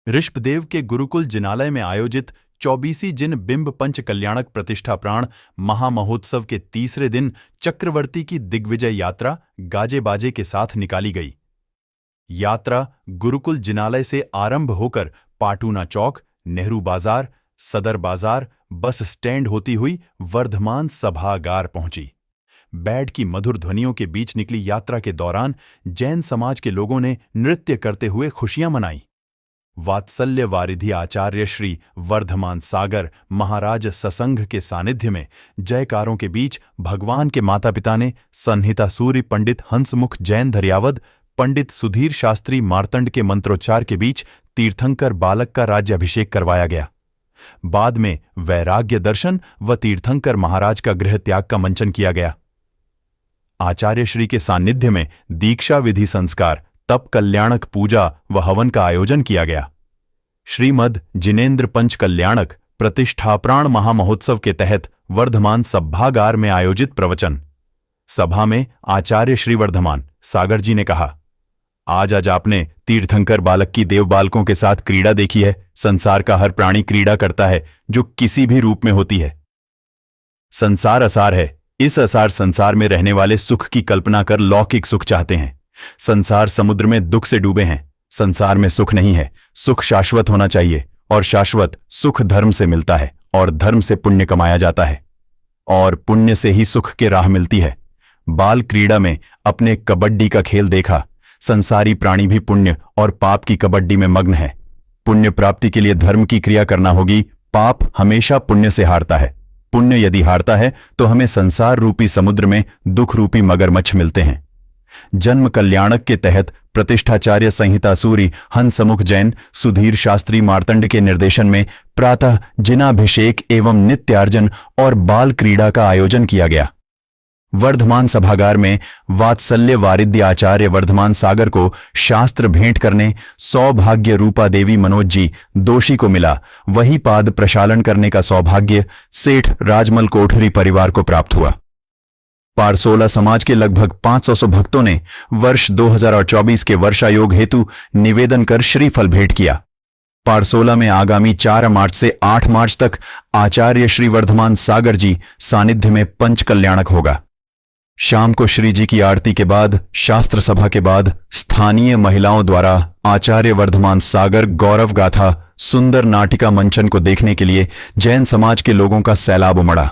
ऋषभदेव के गुरुकुल जिनालय में आयोजित 24वीं जिन बिंब पंच कल्याणक प्रतिष्ठा प्राण महामहोत्सव के तीसरे दिन चक्रवर्ती की दिग्विजय यात्रा गाजे बाजे के साथ निकाली गई। यात्रा गुरुकुल जिनालय से आरंभ होकर पाटूना चौक, नेहरू बाजार, सदर बाजार, बस स्टैंड होती हुई वर्धमान सभागार पहुंची। बैंड की मधुर ध्वनियों के बीच निकली यात्रा के दौरान जैन समाज के लोगों ने नृत्य करते हुए खुशियां मनाई। वात्सल्य वारिधि आचार्य श्री वर्धमान सागर महाराज ससंघ के सानिध्य में जयकारों के बीच भगवान के माता पिता ने संहिता सूर्य पंडित हंसमुख जैन धर्यावद, पंडित सुधीर शास्त्री मार्तंड के मंत्रोच्चार के बीच तीर्थंकर बालक का राज्याभिषेक करवाया गया। बाद में वैराग्य दर्शन व तीर्थंकर महाराज का गृह त्याग का मंचन किया गया। आचार्य श्री के सानिध्य में दीक्षा विधि संस्कार, तप कल्याणक पूजा व हवन का आयोजन किया गया। श्रीमद जिनेन्द्र पंच कल्याणक प्रतिष्ठाप्राण महामहोत्सव के तहत वर्धमान सभागार में आयोजित प्रवचन सभा में आचार्य श्री वर्धमान सागर जी ने कहा, आज आपने तीर्थंकर बालक की देव बालकों के साथ क्रीड़ा देखी है। संसार का हर प्राणी क्रीड़ा करता है जो किसी भी रूप में होती है। संसार असार है। इस असार संसार में रहने वाले सुख की कल्पना कर लौकिक सुख चाहते हैं। संसार समुद्र में दुख से डूबे हैं। संसार में सुख नहीं है। सुख शाश्वत होना चाहिए और शाश्वत सुख धर्म से मिलता है और धर्म से पुण्य कमाया जाता है और पुण्य से ही सुख की राह मिलती है। बाल क्रीड़ा में अपने कबड्डी का खेल देखा। संसारी प्राणी भी पुण्य और पाप की कबड्डी में मग्न है। पुण्य प्राप्ति के लिए धर्म की क्रिया करना होगी। पाप हमेशा पुण्य से हारता है। पुण्य यदि हारता है तो हमें संसार रूपी समुद्र में दुख रूपी मगरमच्छ मिलते हैं। जन्म कल्याणक के तहत प्रतिष्ठाचार्य संहिता सूरी हंसमुख जैन सुधीर शास्त्री मार्तंड के निर्देशन में प्रातः जिनाभिषेक एवं नित्यार्जन और बाल क्रीड़ा का आयोजन किया गया। वर्धमान सभागार में वात्सल्य वारिध्य आचार्य वर्धमान सागर को शास्त्र भेंट करने सौभाग्य रूपा देवी मनोज जी दोषी को मिला। वही पाद प्रक्षालन करने का सौभाग्य सेठ राजमल कोठरी परिवार को प्राप्त हुआ। पारसोला समाज के लगभग 500 भक्तों ने वर्ष 2024 के वर्षायोग हेतु निवेदन कर श्रीफल भेंट किया। पारसोला में आगामी 4 मार्च से 8 मार्च तक आचार्य श्री वर्धमान सागर जी सानिध्य में पंच कल्याणक होगा। शाम को श्री जी की आरती के बाद शास्त्र सभा के बाद स्थानीय महिलाओं द्वारा आचार्य वर्धमान सागर गौरव गाथा सुंदर नाटिका मंचन को देखने के लिए जैन समाज के लोगों का सैलाब उमड़ा।